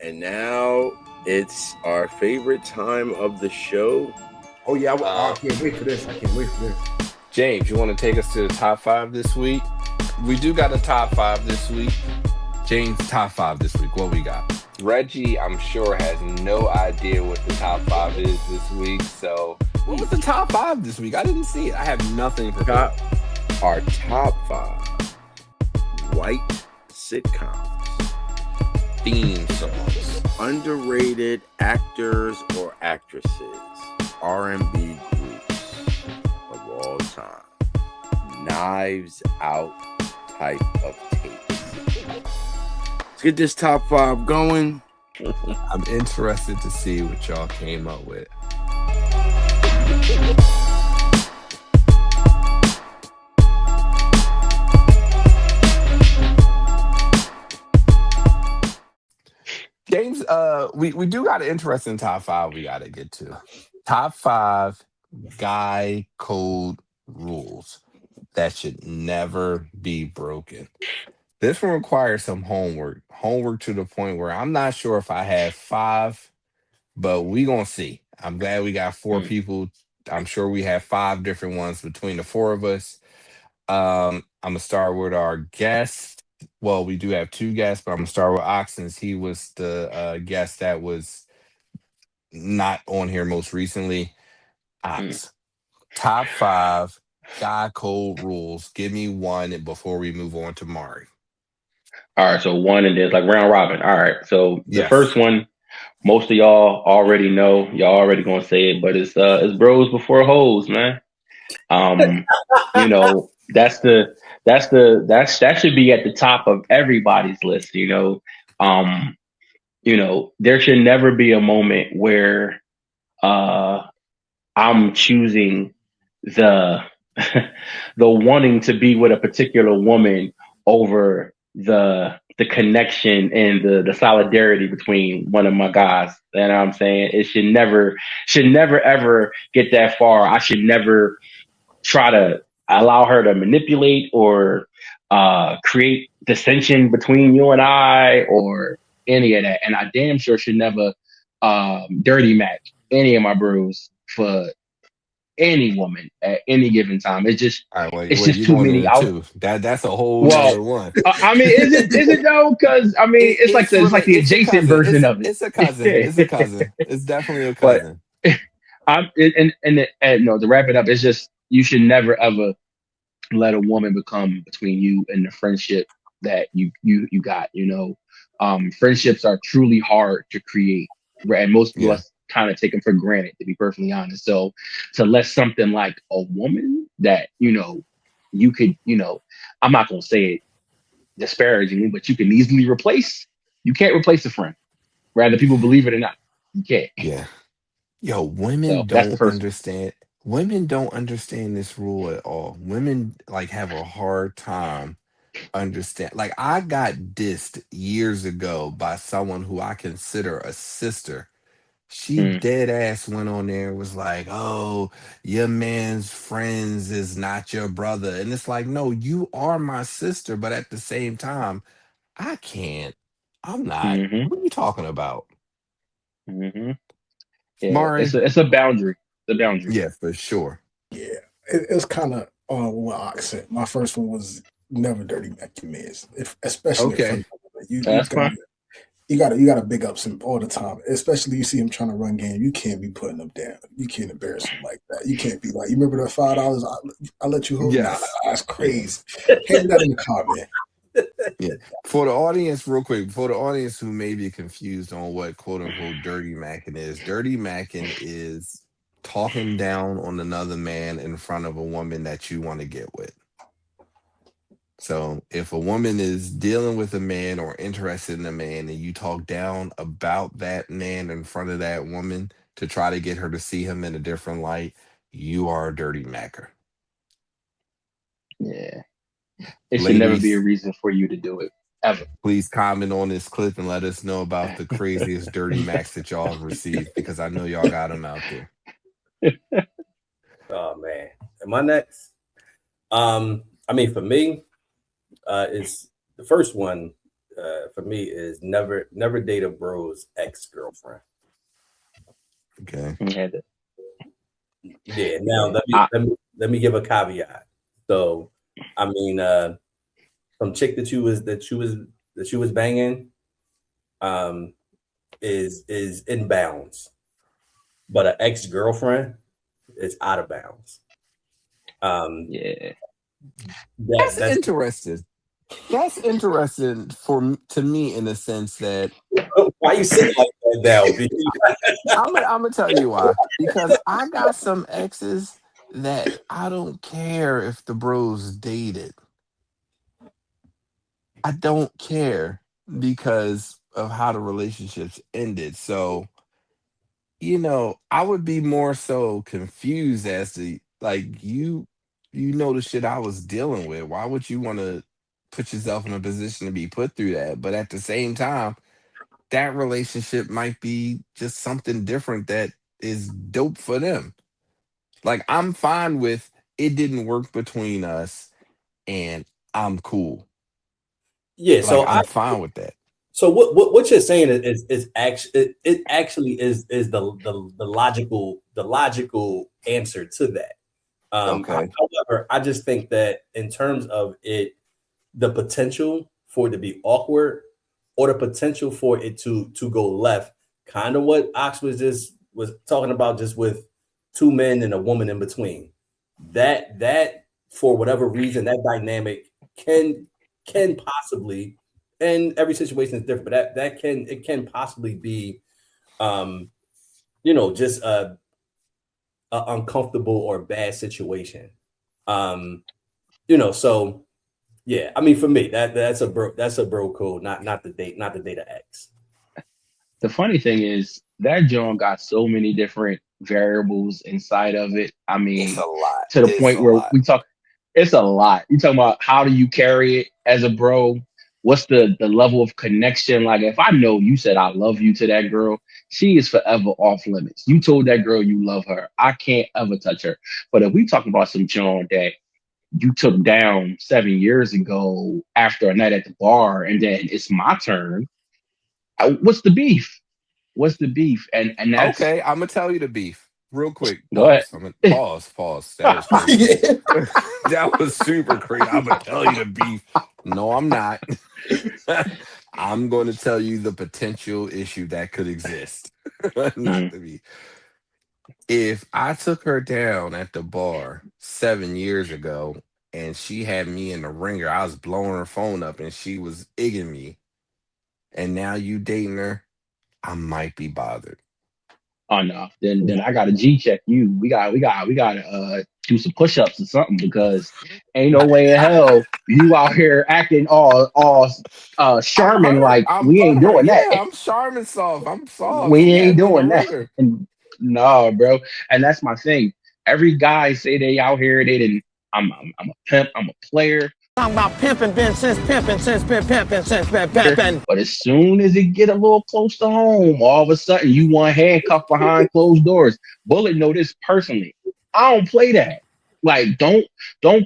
And now it's our favorite time of the show. Oh yeah, I can't wait for this. I can't wait for this. James, you want to take us to the top five this week? We do got a top five this week. James, top five this week. What we got? Reggie, I'm sure, has no idea what the top five is this week. So, what was the top five this week? I didn't see it. I have nothing for our top five white sitcoms, theme songs, underrated actors or actresses, R&B groups of all time, Knives Out type of tapes. Let's get this top five going. I'm interested to see what y'all came up with. James, we do got an interesting top five we got to get to. Top five guy code rules that should never be broken. This one requires some homework. Homework to the point where I'm not sure if I have five, but we gonna see. I'm glad we got four people. I'm sure we have five different ones between the four of us. I'm gonna start with our guest. Well, we do have two guests, but I'm gonna start with Ox since he was the guest that was not on here most recently. Ox, top five guy code rules. Give me one before we move on to Marhi. All right, so one and then like round robin. All right, so the Yes. first one, most of y'all already know. Y'all already gonna say it, but it's bros before hoes, man. You know, that should be at the top of everybody's list. You know, there should never be a moment where I'm choosing the the wanting to be with a particular woman over the connection and the solidarity between one of my guys. You know what I'm saying? It should never ever get that far. I should never try to allow her to manipulate or create dissension between you and I or any of that. And I damn sure should never dirty match any of my bros for any woman at any given time. It's just it's just too many out. That's a whole other one. I mean, is it though? Because I mean, it's like the adjacent version of it. It's a cousin. It's a cousin. It's definitely a cousin. And no, to wrap it up, it's just you should never ever let a woman become between you and the friendship that you got. You know, friendships are truly hard to create, and most of us kind of take them for granted, to be perfectly honest. So to let something like a woman that, you know, you could, you know, I'm not going to say it disparagingly, but you can easily replace, you can't replace a friend. Rather people believe it or not, you can't. Yeah. Yo, women don't understand. Women don't understand this rule at all. Women like have a hard time understand. Like I got dissed years ago by someone who I consider a sister. She dead ass went on there and was like, "Oh, your man's friends is not your brother." And it's like, no, you are my sister, but at the same time, I can't. I'm not. What are you talking about? Yeah, it's a boundary. The boundary. Yeah, for sure. Yeah, it's kind of what I said. My first one was never dirty Mac your mans, especially okay. You gotta big up some all the time. Especially you see him trying to run game. You can't be putting him down. You can't embarrass him like that. You can't be like, you remember that $5 I let you hold? Yes. Nah, that's crazy. Hit that in the comment. Yeah. For the audience, real quick, for the audience who may be confused on what quote unquote dirty macking is, dirty macking is talking down on another man in front of a woman that you want to get with. So if a woman is dealing with a man or interested in a man and you talk down about that man in front of that woman to try to get her to see him in a different light, you are a dirty macker. Yeah. It should never be a reason for you to do it, ever. Please comment on this clip and let us know about the craziest dirty macs that y'all have received, because I know y'all got them out there. Oh, man. Am I next? I mean, for me, it's the first one for me is never date a bro's ex-girlfriend. Okay. Yeah. Now let me give a caveat. So, I mean, some chick that you was banging, is in bounds, but an ex-girlfriend is out of bounds. Yeah. That's interesting. That's interesting to me in the sense that why you saying like that now, B? I'm gonna tell you why. Because I got some exes that I don't care if the bros dated. I don't care because of how the relationships ended. So, I would be more so confused as to like you know the shit I was dealing with. Why would you want to put yourself in a position to be put through that? But at the same time, that relationship might be just something different that is dope for them. Like I'm fine with it didn't work between us and I'm cool. Yeah, Like I'm fine with that. So what you're saying is actually it actually is the logical answer to that. Okay. However, I just think that in terms of it, the potential for it to be awkward or the potential for it to go left, kind of what Ox was talking about, just with two men and a woman in between. That for whatever reason, that dynamic can possibly, and every situation is different, but it can possibly be just a uncomfortable or bad situation. So yeah, I mean, for me, that's a bro code, not the date of X. The funny thing is that John got so many different variables inside of it. I mean, It's a lot. to the It's point a where lot. we talk, it's a lot. You talking about how do you carry it as a bro? What's the level of connection? Like if I know you said I love you to that girl, she is forever off limits. You told that girl you love her. I can't ever touch her. But if we talking about some John that you took down 7 years ago after a night at the bar, and then it's my turn, what's the beef? What's the beef? And that's Okay, I'm gonna tell you the beef real quick. go ahead. Pause. I'm gonna pause. That was crazy. That was super crazy. I'm gonna tell you the beef. No, I'm not. I'm going to tell you the potential issue that could exist. Not the beef. If I took her down at the bar 7 years ago and she had me in the ringer, I was blowing her phone up and she was igging me, and now you dating her, I might be bothered. Oh no, then I gotta G check you. We gotta do some push-ups or something, because ain't no way in hell you out here acting all Charmin like we ain't doing that. Yeah, I'm Charmin soft. I'm soft. We She ain't had me in the doing that. ringer. And no, bro. And that's my thing. Every guy say they out here, they didn't. I'm a pimp. I'm a player. Talking about pimping, been since pimping, since been pimping, since been pimping. But as soon as it get a little close to home, all of a sudden you want handcuffed behind closed doors. Bullet know this personally. I don't play that. Like, don't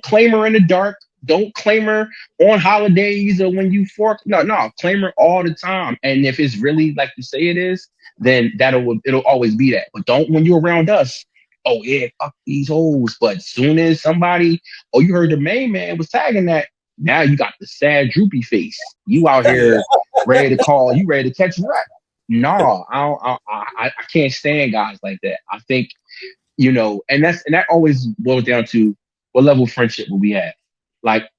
claim her in the dark. Don't claim her on holidays or when you fork. No, claim her all the time. And if it's really like you say it is, then it'll always be that. But don't when you're around us. Oh yeah, fuck these hoes. But soon as somebody, oh, you heard the main man was tagging that. Now you got the sad droopy face. You out here ready to call. You ready to catch a wreck? No, I can't stand guys like that. I think, and that always boils down to what level of friendship will we have. Like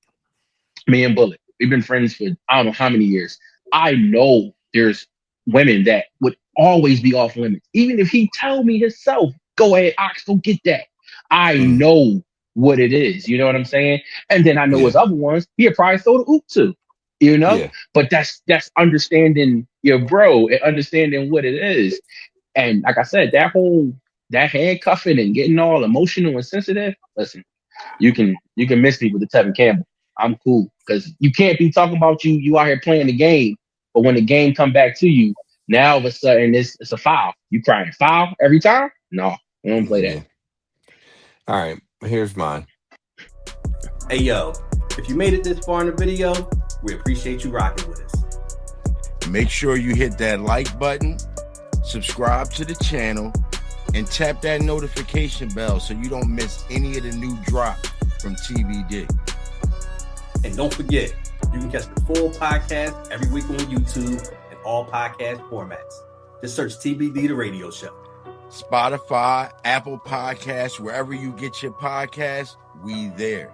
me and Bullet, we've been friends for I don't know how many years. I know there's women that would always be off limits, even if he tell me himself, "Go ahead, Ox, go get that." I know what it is. You know what I'm saying? And then I know his other ones. He'll probably throw the oop to. Yeah. But that's understanding your bro and understanding what it is. And like I said, that handcuffing and getting all emotional and sensitive. Listen, you can miss me with the Tevin Campbell. I'm cool, because you can't be talking about you out here playing the game, but when the game come back to you, now all of a sudden it's a foul. You crying foul every time? No, we don't play that. All right, here's mine. Hey yo, if you made it this far in the video, we appreciate you rocking with us. Make sure you hit that like button, subscribe to the channel, and tap that notification bell so you don't miss any of the new drops from TBD. And don't forget, you can catch the full podcast every week on YouTube and all podcast formats. Just search TBD The Radio Show. Spotify, Apple Podcasts, wherever you get your podcasts, we there.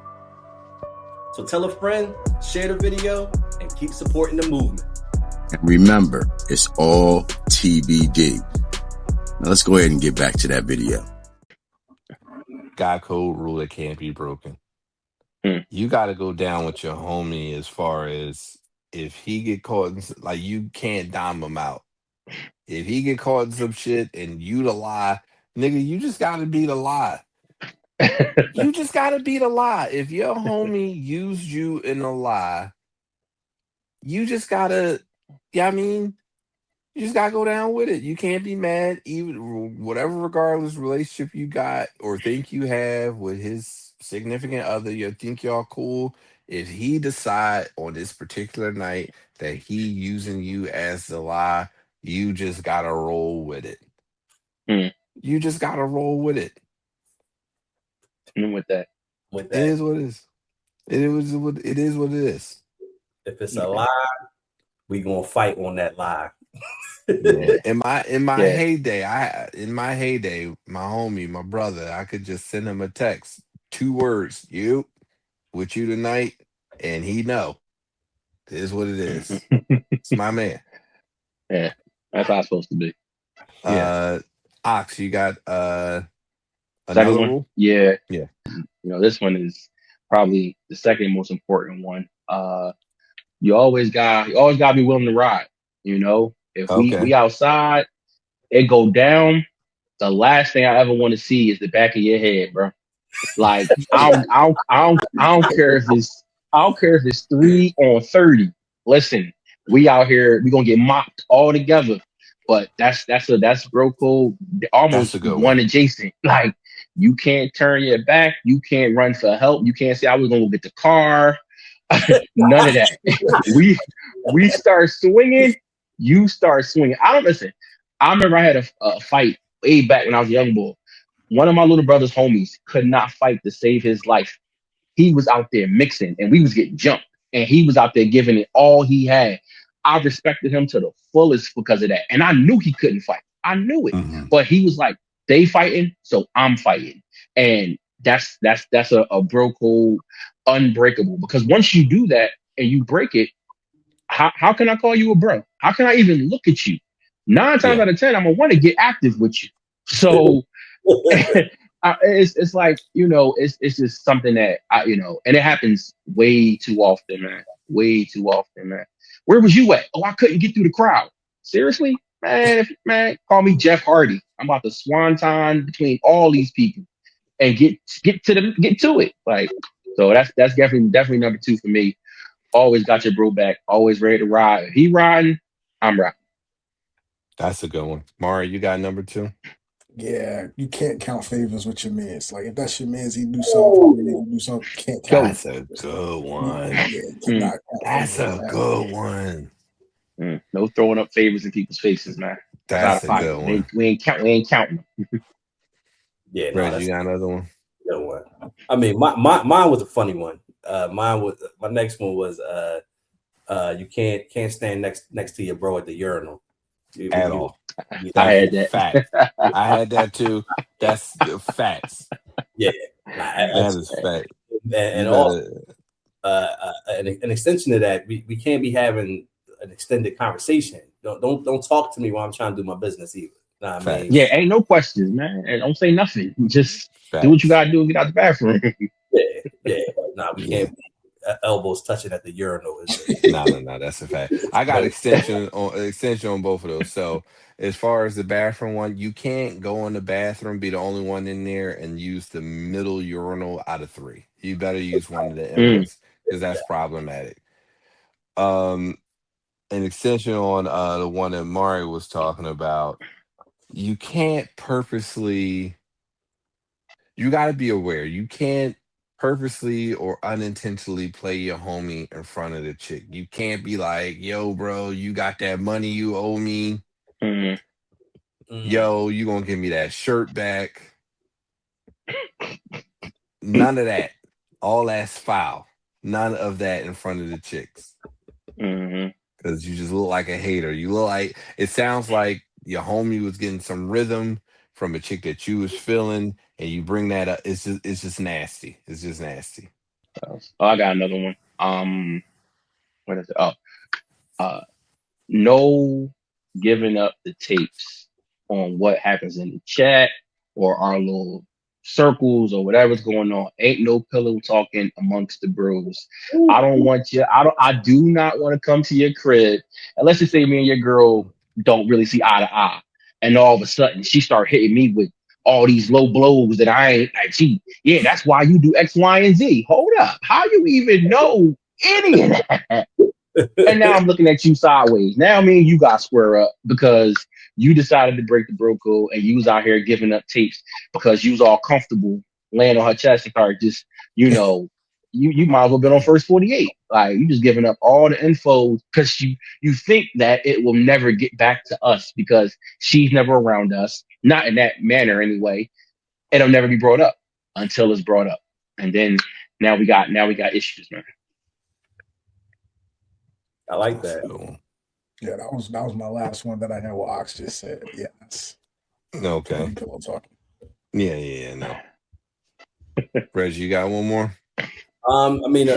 So tell a friend, share the video, and keep supporting the movement. And remember, it's all TBD. Now let's go ahead and get back to that video. Guy code rule that can't be broken. You got to go down with your homie as far as if he get caught in, like, you can't dime him out. If he get caught in some shit and you the lie, nigga, you just got to be the lie. You just got to be the lie. If your homie used you in a lie, you just got to, you just got to go down with it. You can't be mad, even whatever regardless relationship you got or think you have with his significant other, you think y'all cool. If he decide on this particular night that he using you as the lie, you just got to roll with it. You just got to roll with it. And with that. It is what it is. It is what it is. If it's a lie, we gonna fight on that lie. Yeah. In my heyday, my homie, my brother, I could just send him a text, 2 words, you with you tonight, and he know. It is what it is. It's my man. Yeah, that's how it's supposed to be. Ox, you got another rule? Yeah. You know, this one is probably the second most important one. You always gotta be willing to ride. You know, if we outside, it go down. The last thing I ever want to see is the back of your head, bro. Like I don't care if it's 3 on 30. Listen, we out here, we gonna get mocked all together. But that's bro code, almost one adjacent. Like, you can't turn your back, you can't run for help, you can't say I was gonna go get the car. None of that. we start swinging, you start swinging. I remember I had a fight way back when I was a young boy. One of my little brother's homies could not fight to save his life. He was out there mixing and we was getting jumped, and he was out there giving it all he had. I respected him to the fullest because of that. And I knew he couldn't fight. I knew it. But he was like, they fighting, so I'm fighting. And that's a bro code, unbreakable. Because once you do that and you break it, how can I call you a bro? How can I even look at you? 9 times out of 10, I'm gonna want to get active with you. So it's like, you know, it's just something that and it happens way too often, man. Way too often, man. Where was you at? Oh, I couldn't get through the crowd. Seriously? Man, call me Jeff Hardy. I'm about to swanton between all these people and get to it. Like, so that's definitely number 2 for me. Always got your bro back, always ready to ride. If he riding, I'm riding. That's a good one. Marhi, you got number 2? Yeah, you can't count favors with your mans. Like, if that's your mans, he do something, he do something. Can't count. That's a good one. Yeah, that's a good one. No throwing up favors in people's faces, man. That's a good one. We ain't counting. Yeah, Reggie, you got another one? Good one. I mean, mine was a funny one. My next one was you can't stand next to your bro at the urinal. At all. I had that. Fact. I had that too. That's facts. Yeah, that is fact. And also, an extension of that, we can't be having an extended conversation. Don't talk to me while I'm trying to do my business either. Nah, I mean, yeah, ain't no questions, man. And don't say nothing. Just do what you gotta do and get out the bathroom. yeah. Nah, we can't. Elbows touching at the urinal. No, that's a fact. I got extension on both of those. So as far as the bathroom one, you can't go in the bathroom, be the only one in there, and use the middle urinal out of 3. You better use one of the ends because that's problematic. An extension on the one that Marhi was talking about, you can't purposely. You got to be aware. You can't purposely or unintentionally play your homie in front of the chick. You can't be like, yo, bro, you got that money you owe me. Yo, you gonna give me that shirt back. None of that. All that's foul. None of that in front of the chicks. Because you just look like a hater. You look like, it sounds like your homie was getting some rhythm from a chick that you was feeling, and you bring that up. It's just nasty. It's just nasty. Oh, I got another one. What is it? No giving up the tapes on what happens in the chat or our little circles or whatever's going on. Ain't no pillow talking amongst the bros. I don't want you. I do not want to come to your crib. And let's just say me and your girl don't really see eye to eye. And all of a sudden she start hitting me with all these low blows that I ain't like. Yeah, that's why you do X, Y, and Z. Hold up. How you even know any of that? And now I'm looking at you sideways. Now me and you got square up because you decided to break the bro code and you was out here giving up tapes because you was all comfortable laying on her chest and her just, you might as well been on first 48. Like you just giving up all the info because you think that it will never get back to us because she's never around us. Not in that manner anyway. It'll never be brought up until it's brought up. And then now we got issues, man. I like that. Yeah, that was my last one that I had what Ox just said. Yes. Okay. Pillow talking. Yeah, no. Reggie, you got one more? I mean,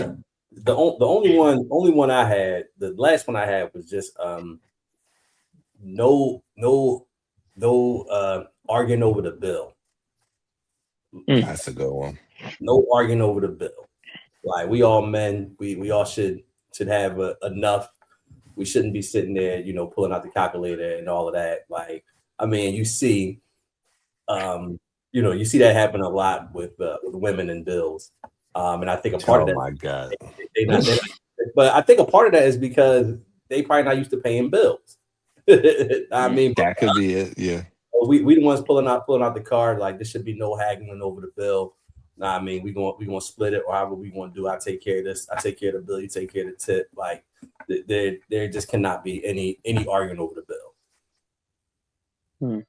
the only one I had, the last one I had was just no arguing over the bill. That's a good one. No arguing over the bill. Like we all men, we all should have enough. We shouldn't be sitting there, pulling out the calculator and all of that. Like, I mean, you see that happen a lot with women and bills. And I think a part of that. Oh my God. But I think a part of that is because they probably not used to paying bills. I mean, that could be it. Yeah. We the ones pulling out the card. Like, there should be no haggling over the bill. Nah, I mean, we gonna split it, or however we gonna do. I take care of this. I take care of the bill. You take care of the tip. Like, there just cannot be any arguing over the bill.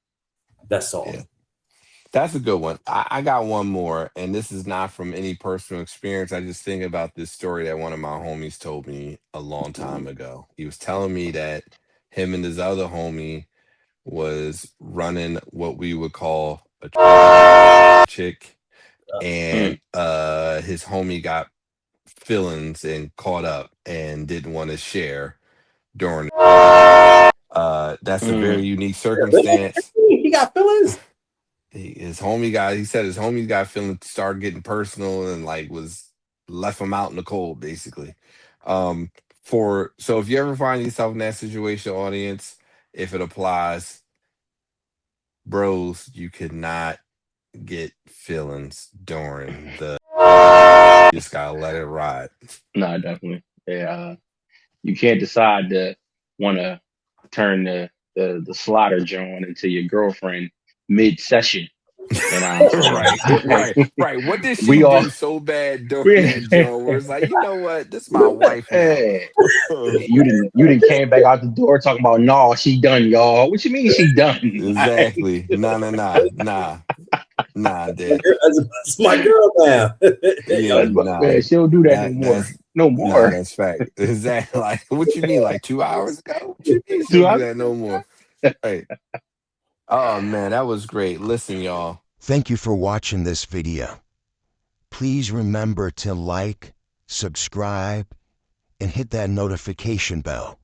That's all. Yeah. That's a good one. I got one more, and this is not from any personal experience. I just think about this story that one of my homies told me a long time ago. He was telling me that him and his other homie was running what we would call a chick. And his homie got feelings and caught up and didn't want to share during that's a very unique circumstance. He got feelings. He said his homie got feelings, started getting personal and like was left him out in the cold basically. So if you ever find yourself in that situation, audience, if it applies, bros, you could not get feelings during the you just gotta let it ride. No, definitely. Yeah, you can't decide to want to turn the slaughter joint into your girlfriend mid-session. Right. What did she do so bad during that joint where it's like, you know what, this is my wife now. you didn't came back out the door talking about, no, she done, y'all. What you mean she done? Exactly. Nah, dude. That's my girl now. Man, she don't do that no more. That's fact. Exactly. Like, what you mean? Like 2 hours ago? What you mean she don't do that no more? Right. Oh man, that was great. Listen, y'all. Thank you for watching this video. Please remember to like, subscribe, and hit that notification bell.